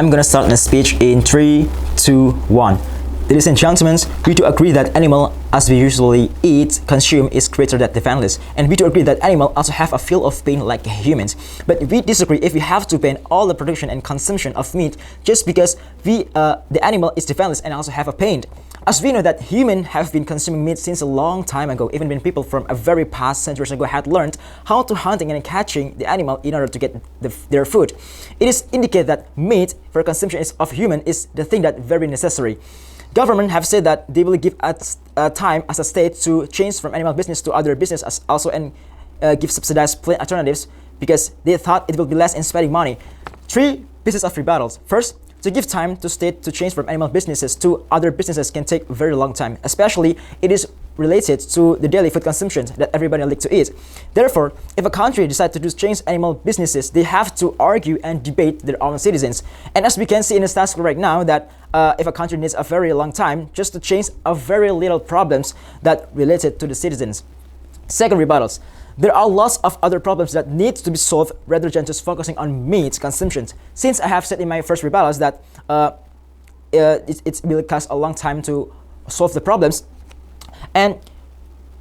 I'm gonna start my speech in 3, 2, 1. Ladies and gentlemen, we do agree that animal as we usually eat, consume is greater than defenseless, and we do agree that animal also have a feel of pain like humans. But we disagree if we have to ban all the production and consumption of meat just because the animal is defenseless and also have a pain. As we know that humans have been consuming meat since a long time ago, even when people from a very past centuries ago had learned how to hunting and catching the animal in order to get their food. It is indicated that meat for consumption of human is the thing that very necessary. Government have said that they will give time as a state to change from animal business to other business as also and give subsidized plant alternatives because they thought it will be less in spending money. 3 pieces of rebuttals. First, to give time to state to change from animal businesses to other businesses can take a very long time, especially it is related to the daily food consumption that everybody likes to eat. Therefore, if a country decides to change animal businesses, they have to argue and debate their own citizens. And as we can see in the status quo right now, that if a country needs a very long time just to change a very little problems that related to the citizens. Second, rebuttals. There are lots of other problems that need to be solved rather than just focusing on meat consumption. Since I have said in my first rebuttals that it will cost a long time to solve the problems, and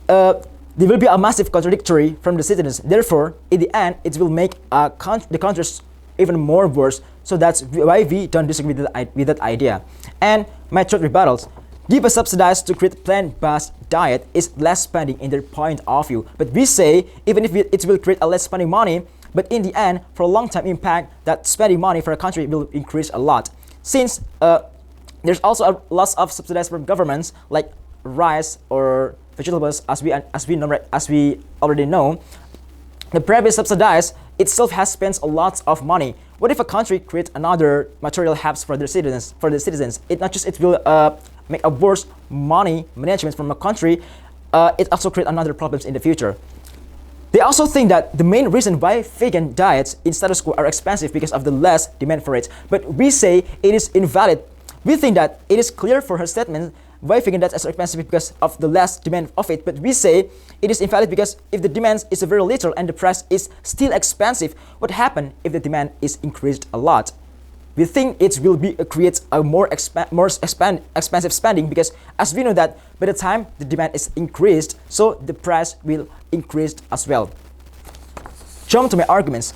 there will be a massive contradictory from the citizens. Therefore, in the end, it will make the countries even more worse. So that's why we don't disagree with that idea. And my third rebuttals. Give a subsidized to create plant-based diet is less spending in their point of view. But we say even if it will create a less spending money, but in the end, for a long-term impact, that spending money for a country will increase a lot. Since there's also a lots of subsidies from governments like rice or vegetables, as we already know, the private subsidies itself has spent a lot of money. What if a country creates another material hubs for their citizens? It will make a worse money management from a country. It also create another problems in the future. They also think that the main reason why vegan diets in status quo are expensive because of the less demand for it. But we say it is invalid. We think that it is clear for her statement why vegan diets are expensive because of the less demand of it. But we say it is invalid because if the demand is very little and the price is still expensive, what happens if the demand is increased a lot? We think it will create a more expensive spending because as we know that by the time the demand is increased, so the price will increase as well. Jump to my arguments.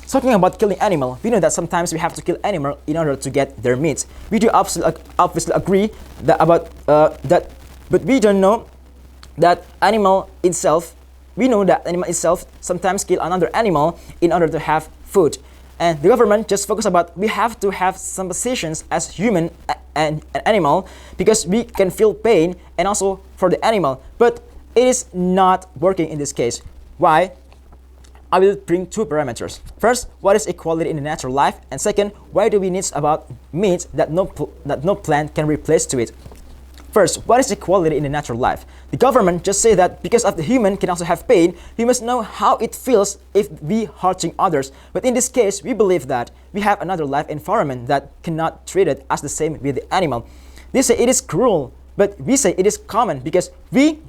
Talking about killing animal, we know that sometimes we have to kill animal in order to get their meat. We do obviously agree that about that, but we don't know that animal itself. We know that animal itself sometimes kill another animal in order to have food. And the government just focus about we have to have some positions as human and animal because we can feel pain and also for the animal. But it is not working in this case. Why? I will bring 2 parameters. First, what is equality in the natural life? And second, why do we need about meat that no plant can replace to it? First, what is equality in the natural life? The government just say that because of the human can also have pain, we must know how it feels if we hurting others. But in this case, we believe that we have another life environment that cannot treat it as the same with the animal. They say it is cruel, but we say it is common because we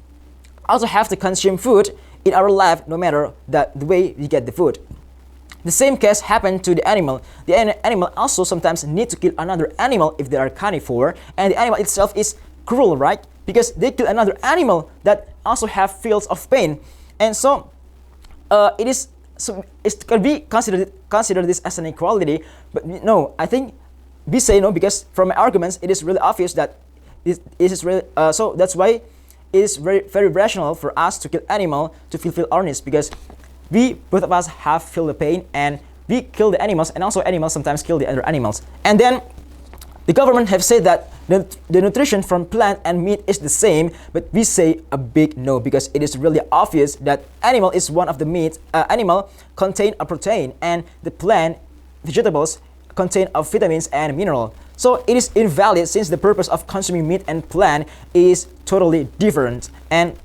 also have to consume food in our life no matter the way we get the food. The same case happened to the animal. The animal also sometimes need to kill another animal if they are carnivore, and the animal itself is cruel, right? Because they kill another animal that also have feels of pain, and so it can be consider this as an equality. But no, I think we say no because from my arguments it is really obvious that it is really so that's why it is very rational for us to kill animal to fulfill our needs because we both of us have feel the pain and we kill the animals and also animals sometimes kill the other animals. And then the government have said that the nutrition from plant and meat is the same, but we say a big no because it is really obvious that animal is one of the meat. Animal contain a protein and the plant, vegetables, contain of vitamins and mineral. So it is invalid since the purpose of consuming meat and plant is totally different. And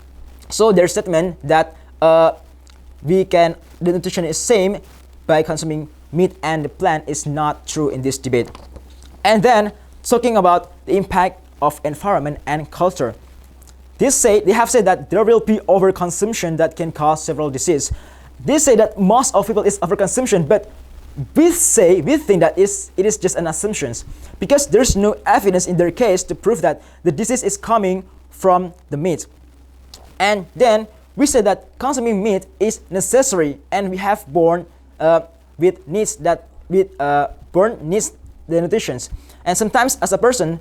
so their statement that the nutrition is same by consuming meat and the plant is not true in this debate. And then talking about the impact of environment and culture. They have said that there will be overconsumption that can cause several diseases. They say that most of people is overconsumption, but we think that it is just an assumption because there's no evidence in their case to prove that the disease is coming from the meat. And then we say that consuming meat is necessary, and we have born with needs that born needs the nutritions. And sometimes as a person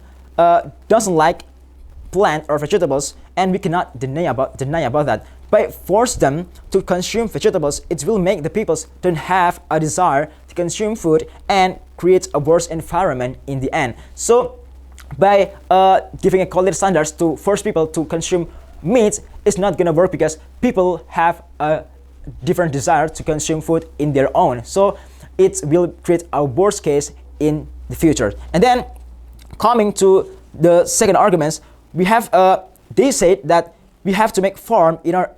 doesn't like plant or vegetables, and we cannot deny about that. By force them to consume vegetables, it will make the people don't have a desire to consume food and create a worse environment in the end. So by giving a quality standards to force people to consume meat, it's not gonna work because people have a different desire to consume food in their own. So it will create a worst case in the future. And then coming to the second arguments, we have they say that we have to make farm in our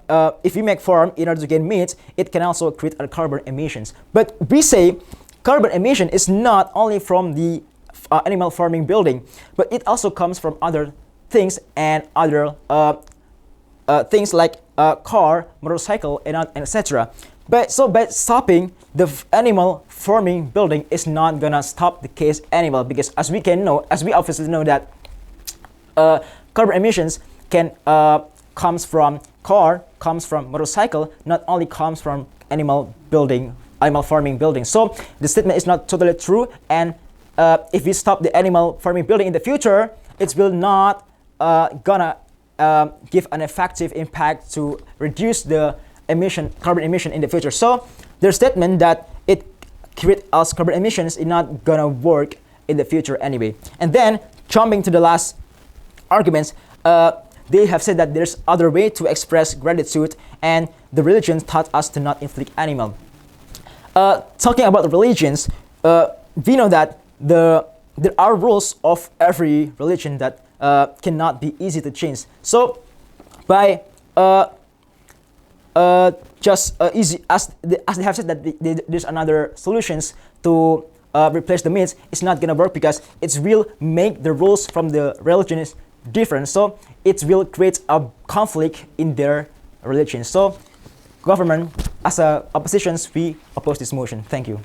if we make farm in order to gain meat, it can also create carbon emissions. But we say carbon emission is not only from the animal farming building, but it also comes from other things and other things like car, motorcycle, and etc. But so by stopping the animal farming building is not gonna stop the case animal, because as we obviously know that carbon emissions can comes from car, comes from motorcycle, not only comes from animal farming building. So the statement is not totally true, and if we stop the animal farming building in the future, it will not gonna give an effective impact to reduce the carbon emission in the future. So their statement that it creates us carbon emissions is not gonna work in the future anyway. And then jumping to the last arguments, they have said that there's other way to express gratitude, and the religion taught us to not inflict animal. Talking about the religions, we know that there are rules of every religion that cannot be easy to change. So by easy as they have said that there's another solutions to replace the meats, it's not gonna work because it will make the rules from the religion is different. So it will create a conflict in their religion. So government, as a oppositions, we oppose this motion. Thank you.